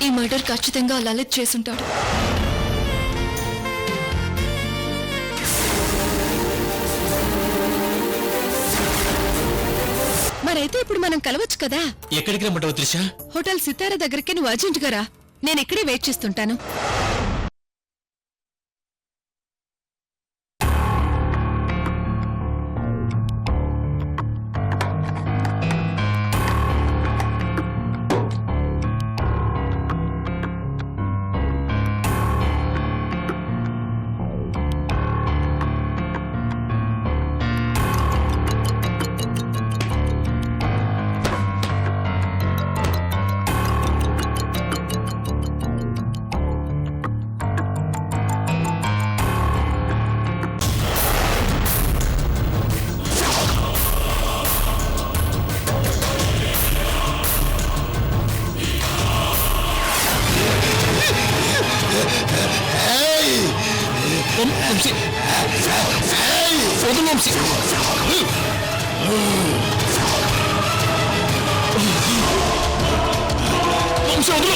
ఈ మర్డర్ ఖచ్చితంగా లలిత్ చేసుంటాడు. మరైతే ఇప్పుడు మనం కలవచ్చు కదా? ఎక్కడికి రమ్మంటావు త్రిష? హోటల్ సితారా దగ్గరికి నువ్వు అర్జెంటుగా రా. నేను ఇక్కడే వెయిట్ చేస్తుంటాను. వంశీ వదులు వంశీ. వంశీ వదులు.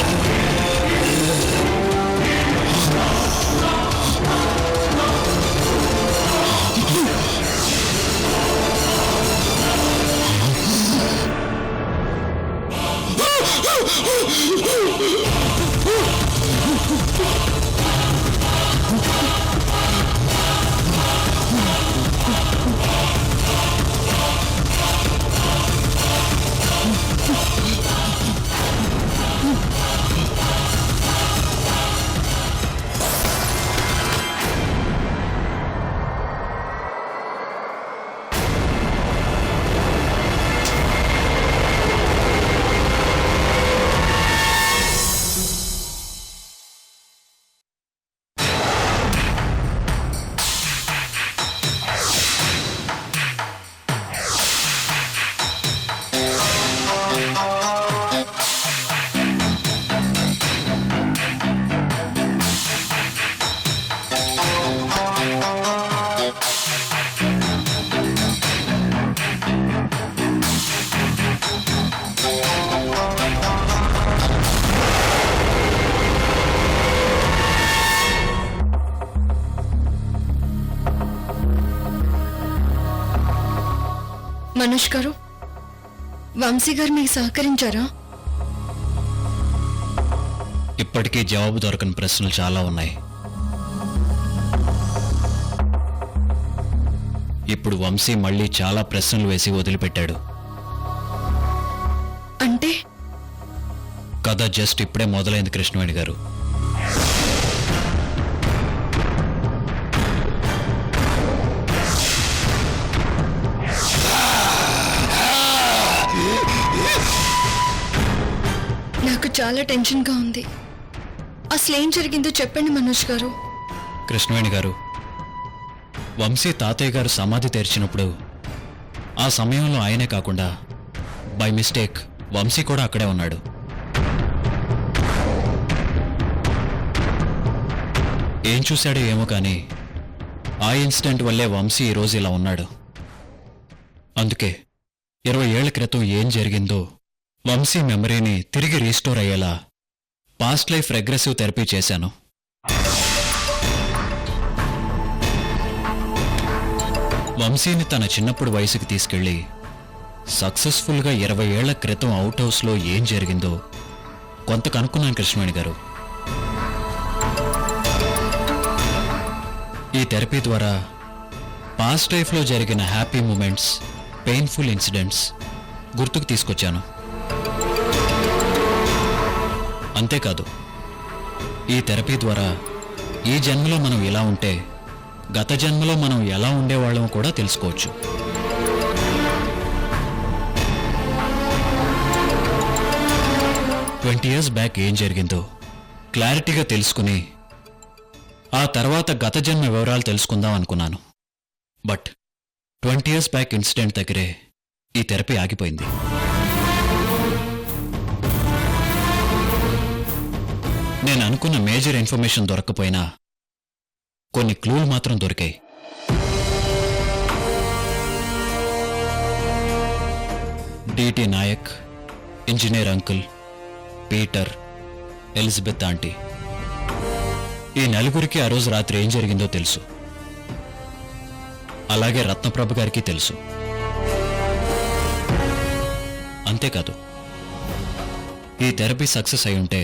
మనోజ్ గారు, వంశీ గారు మీకు సహకరించారా? ఇప్పటికీ జవాబు దొరకని ప్రశ్నలు చాలా ఉన్నాయి. ఇప్పుడు వంశీ మళ్ళీ చాలా ప్రశ్నలు వేసి వదిలిపెట్టాడు. అంటే కథ జస్ట్ ఇప్పుడే మొదలైంది కృష్ణవేణి గారు. నాకు చాలా టెన్షన్గా ఉంది. అసలు ఏం జరిగిందో చెప్పండి మనోజ్ గారు. కృష్ణవేణి గారు, వంశీ తాతయ్య గారు సమాధి తెరిచినప్పుడు ఆ సమయంలో ఆయనే కాకుండా బై మిస్టేక్ వంశీ కూడా అక్కడే ఉన్నాడు. ఏం చూశాడో ఏమో కానీ ఆ ఇన్సిడెంట్ వల్లే వంశీ ఈరోజు ఇలా ఉన్నాడు. అందుకే 20 ఏళ్ల క్రితం ఏం జరిగిందో వంశీ మెమరీని తిరిగి రీస్టోర్ అయ్యేలా పాస్ట్ లైఫ్ రెగ్రెసివ్ థెరపీ చేశాను. వంశీని తన చిన్నప్పుడు వయసుకి తీసుకెళ్లి సక్సెస్ఫుల్గా 20 ఏళ్ల క్రితం అవుట్ హౌస్లో ఏం జరిగిందో కొంత కనుక్కున్నాను కృష్ణవేణి గారు. ఈ థెరపీ ద్వారా పాస్ట్ లైఫ్లో జరిగిన హ్యాపీ మూమెంట్స్, పెయిన్ఫుల్ ఇన్సిడెంట్స్ గుర్తుకు తీసుకొచ్చాను. అంతేకాదు, ఈ థెరపీ ద్వారా ఈ జన్మలో మనం ఎలా ఉంటే గత జన్మలో మనం ఎలా ఉండేవాళ్ళం కూడా తెలుసుకోవచ్చు. ట్వంటీ ఇయర్స్ బ్యాక్ ఏం జరిగిందో క్లారిటీగా తెలుసుకుని ఆ తర్వాత గత జన్మ వివరాలు తెలుసుకుందాం అనుకున్నాను. బట్ 20 ఇయర్స్ బ్యాక్ ఇన్సిడెంట్ దగ్గరే ఈ థెరపీ ఆగిపోయింది. నేను అనుకున్న మేజర్ ఇన్ఫర్మేషన్ దొరక్కపోయినా కొన్ని క్లూలు మాత్రం దొరికాయి. DT Nayak, engineer uncle, Peter, Elizabeth aunty. ఈ నలుగురికి ఆ రోజు రాత్రి ఏం జరిగిందో తెలుసు. అలాగే రత్నప్రభ గారికి తెలుసు. అంతేకాదు, ఈ థెరపీ సక్సెస్ అయి ఉంటే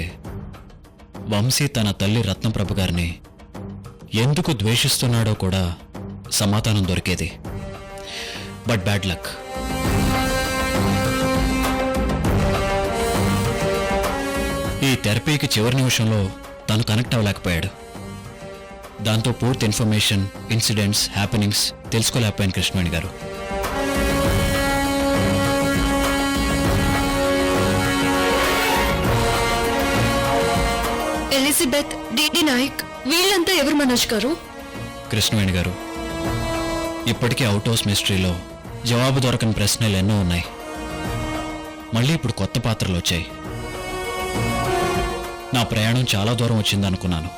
వంశీ తన తల్లి రత్నప్రభ గారిని ఎందుకు ద్వేషిస్తున్నాడో కూడా సమాధానం దొరికేది. But bad luck. ఈ థెరపీకి చివరి నిమిషంలో తను కనెక్ట్ అవ్వలేకపోయాడు. దాంతో పూర్తి ఇన్ఫర్మేషన్, ఇన్సిడెంట్స్, హ్యాపెనింగ్స్ తెలుసుకోలేకపోయాను కృష్ణవేణి గారు. ఎలిజబెత్, డిడి నాయక్ వీళ్ళంతా ఎవరు మనోజ్ గారు? కృష్ణవేణి గారు, ఇప్పటికీ అవుట్ హౌస్ మిస్టరీలో జవాబు దొరకని ప్రశ్నలు ఎన్నో ఉన్నాయి. మళ్ళీ ఇప్పుడు కొత్త పాత్రలు వచ్చాయి. నా ప్రయాణం చాలా దూరం వచ్చిందనుకున్నాను,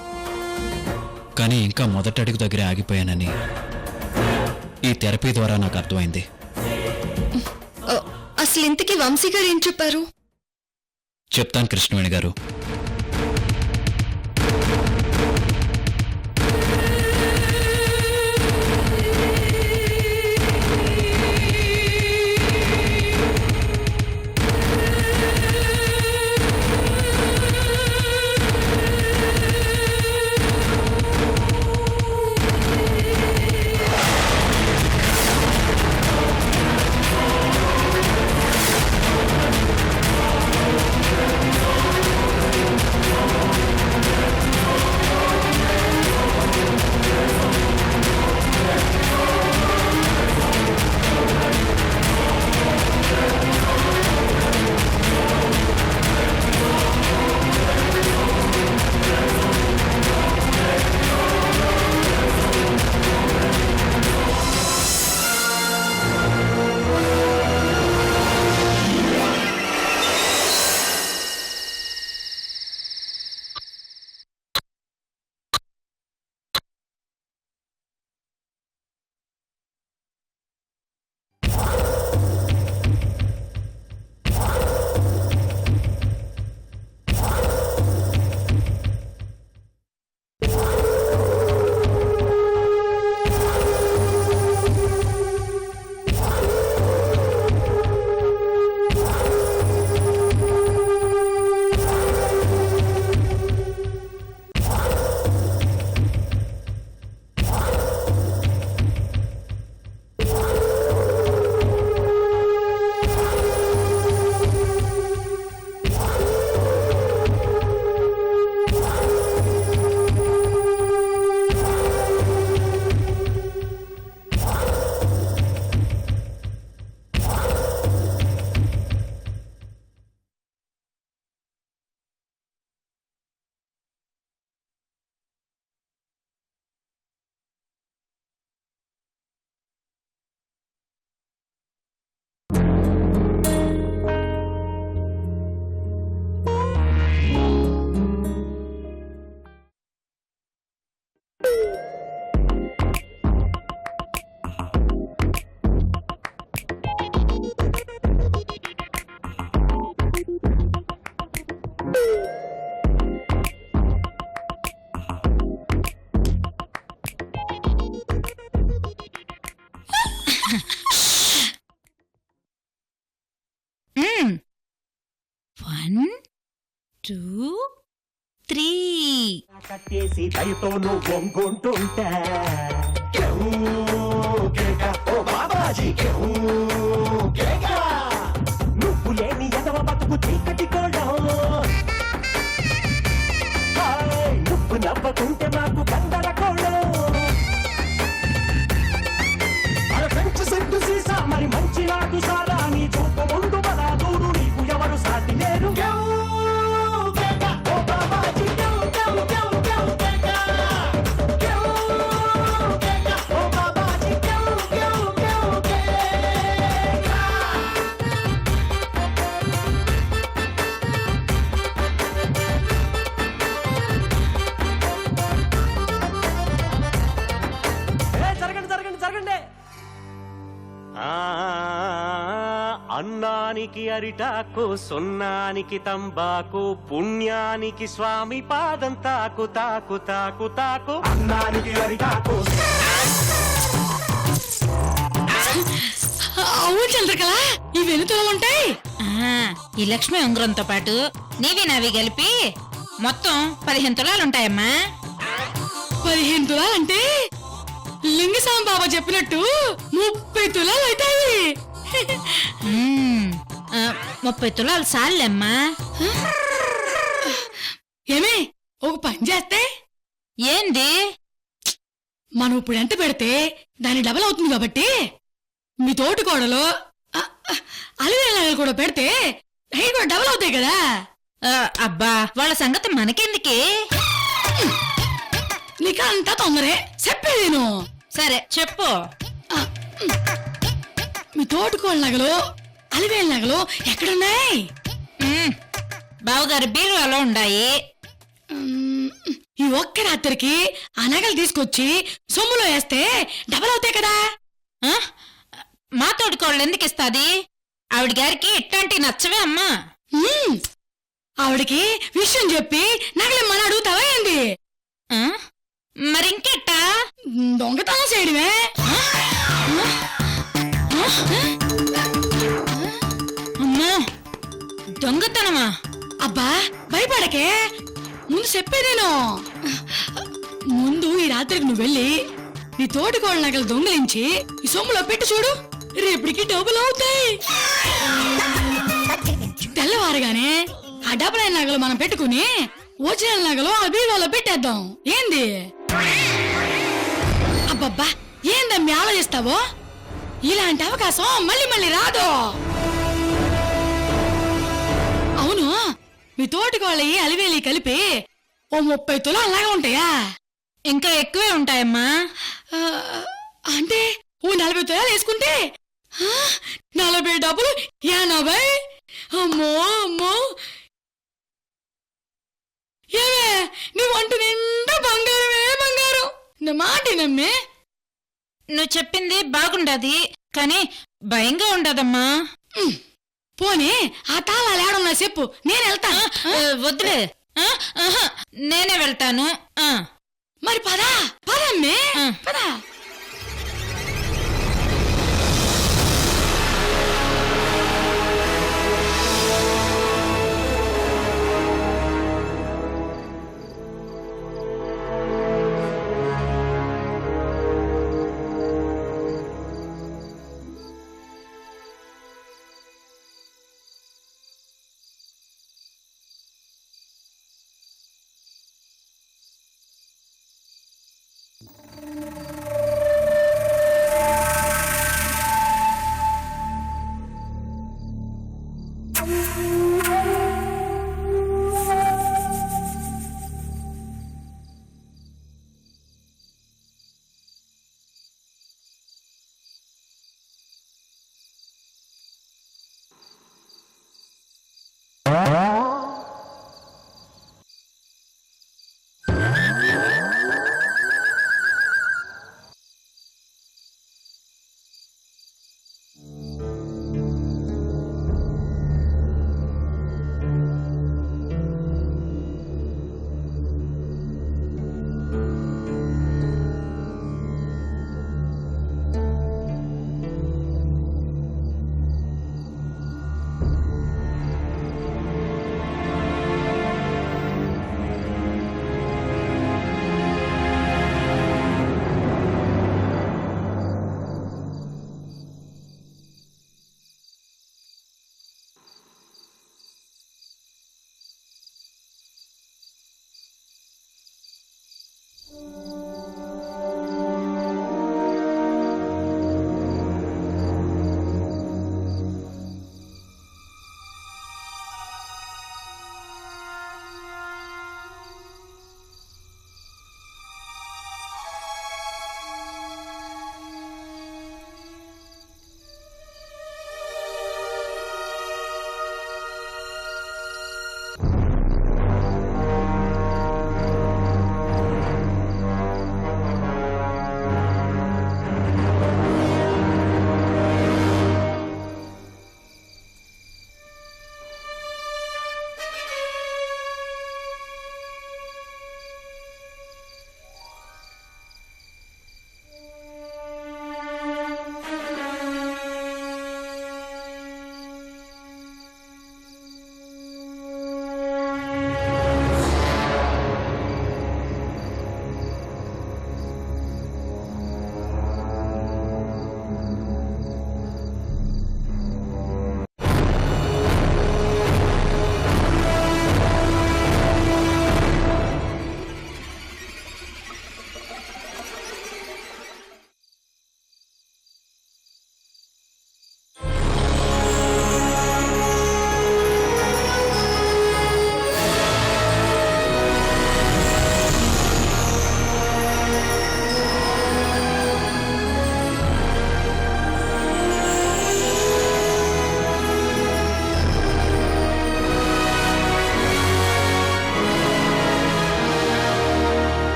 కానీ ఇంకా మొదటి అడుగు దగ్గరే ఆగిపోయానని ఈ థెరపీ ద్వారా నాకు అర్థమైంది. అసలు ఇంతకీ వంశీ గారు ఏం చెప్పారు? చెప్తాను కృష్ణవేణి గారు. కట్టేసి దయతో నువ్వు వంగుంటుంటా నువ్వు లేని ఎదవ బతుకు చీకటి కూడా నువ్వు నవ్వకుంటే మాకు గందర కూడా పెంచు సెట్టు సీసా మరి మంచి నాటు సారా నీ చూపు ముందు బలా దూరు నీకు ఎవరు సాటి లేరు అన్నానికి అరిటాకు సున్నానికి తంబాకు పుణ్యానికి స్వామి పాదం తాకు తాకు తాకు తాకు అన్నానికి అరిటాకు. అవును చంద్రకళ, ఇవి ఎన్ని తులాలు ఉంటాయి? ఈ లక్ష్మి ఉంగరంతో పాటు నీవి నావి కలిపి మొత్తం 15 తులాలుంటాయమ్మా. 15 తులాలంటే లింగస్వామి బాబా చెప్పినట్టు 30 తులాలు అవుతాయి. 30 తులాలు సార్లేమ్మా. ఏమే, ఒక పని చేస్తే ఏంది? మనం ఇప్పుడు ఎంత పెడితే దాని డబల్ అవుతుంది కాబట్టి మీ తోటి కోడలు అలివేలు కూడా పెడితే అవి కూడా డబల్ అవుతాయి కదా. అబ్బా, వాళ్ళ సంగతి మనకెందుకే? నీకంతా తొందరే, చెప్పేది నేను. సరే చెప్పు. మీ తోటి కోళ్ళ నగలు అలివేలు నగలు ఎక్కడున్నాయి? బావగారి బీరువాలో ఉండాయి. ఈ ఒక్క రాత్రికి ఆ నగలు తీసుకొచ్చి సొమ్ములో వేస్తే డబల్ అవుతాయి కదా. మా తోడుకోళ్ళు ఎందుకు ఇస్తాది? ఆవిడ గారికి ఇట్లాంటి నచ్చవే అమ్మా. ఆవిడకి విషయం చెప్పి నగలేమని అడుగుతావా ఏంది? మరింకెట్టా? దొంగతనం చేయడమే. అమ్మో, దొంగతనమా? అబ్బా భయపడకే, ముందు చెప్పేదేను. ముందు ఈ రాత్రికి నువ్వు వెళ్ళి నీ తోటికోళ్ళ నగలు దొంగలించి ఈ సొమ్ములో పెట్టి చూడు, రేపటికి డబ్బులు అవుతాయి. తెల్లవారుగానే ఆ డబ్బులైన నగలు మనం పెట్టుకుని ఒరిజినల్ నగలు ఆ బీరువాలో పెట్టేద్దాం. ఏంది? అబ్బబ్బా, ఏందమ్మీ ఆలోచిస్తావో? ఇలాంటి అవకాశం మళ్ళీ మళ్ళీ రాదు. అవును, మీ తోటికోళ్ళయి అలివేలి కలిపి ఓ 30 తులాలాగా ఉంటాయా? ఇంకా ఎక్కువే ఉంటాయమ్మా. అంటే ఓ 40 తులాలు వేసుకుంటే 40 డబ్బులు 80. అమ్మో అమ్మో, ఏమే నీ వంట నిండా బంగారమే బంగారం. నా మాట నమ్మే. నువ్వు చెప్పింది బాగుండది, కానీ భయంగా ఉండదమ్మా. పోనీ ఆ తాళాలు ఏడున్నా చెప్పు, నేను వెళ్తాను. వద్దులే, నేనే వెళ్తాను. మరి పదా పదమ్మే, పదా.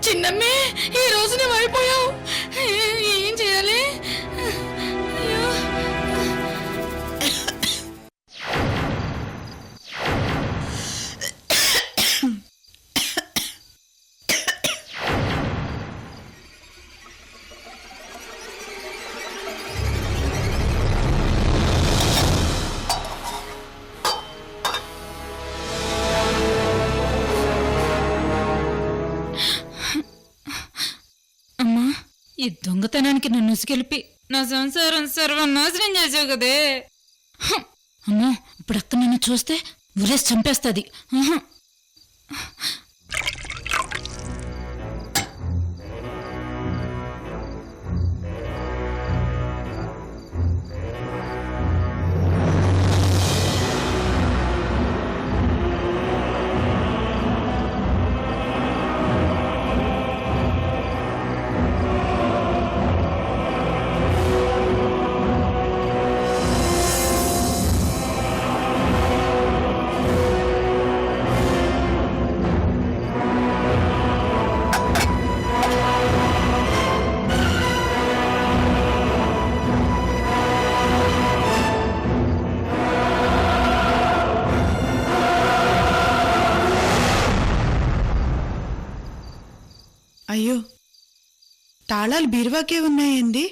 చిన్నమ్మే ఈ రోజు నువ్వు అయిపోయావు. ఏం చేయాలి? అయ్యో. అమ్మా, ఈ దొంగతనానికి నన్ను ఉసుకెళ్ళి నా సంసారం సర్వనాశనం చేసావు కదే. హ! అమ్మా, ఇప్పుడు అక్క నన్ను చూస్తే ఉరేసి చంపేస్తుంది. అయ్యో, తాళాలు బీరువాకే ఉన్నాయండి.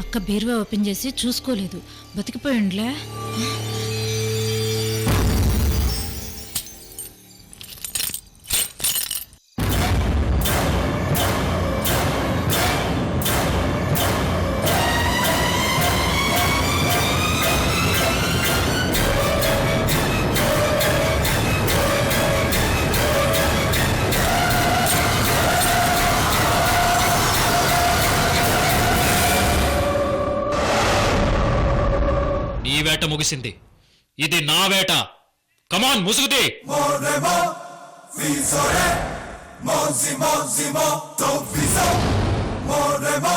అక్క బీరువా ఓపెన్ చేసి చూసుకోలేదు, బతికిపోయిండ్లే. నీ వేట ముగిసింది, ఇది నా వేట. కమాన్, ముసుగుది. Mozzi, mozzi, motto, viso, more, mo.